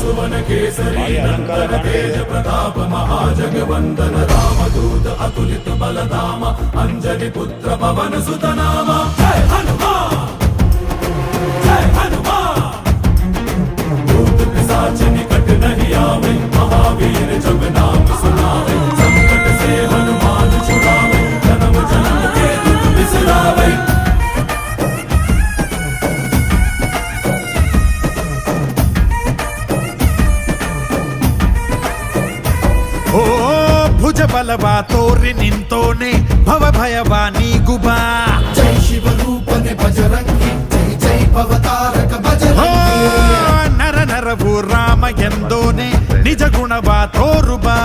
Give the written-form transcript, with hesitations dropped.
सुवन केसरी नंदन तेज प्रताप महाजगवंदन रामदूत अतुलित बलधाम अंजनी पुत्र पवन सुत नाम जय हनुमान जय हनुमान भूत पिशाच निकट नहीं आवे महावीर जब नाम सुनावे संकट से हनुमान छुड़ावे जन्म जन्म के दुख बिसरावे ಓ ಭುಜ ಬಲವಾ ತೋರಿ ನಿಂತೋನೆ ಭವ ಭಯವಾ ನೀಗುಬಾ जय शिव रूपने बजरंगी जय जय भवतारक ಓ बजरंगी ನರ ನರವು ರಾಮ ಎಂದೋನೆ ನಿಜ ಗುಣವಾ ತೋರುಬಾ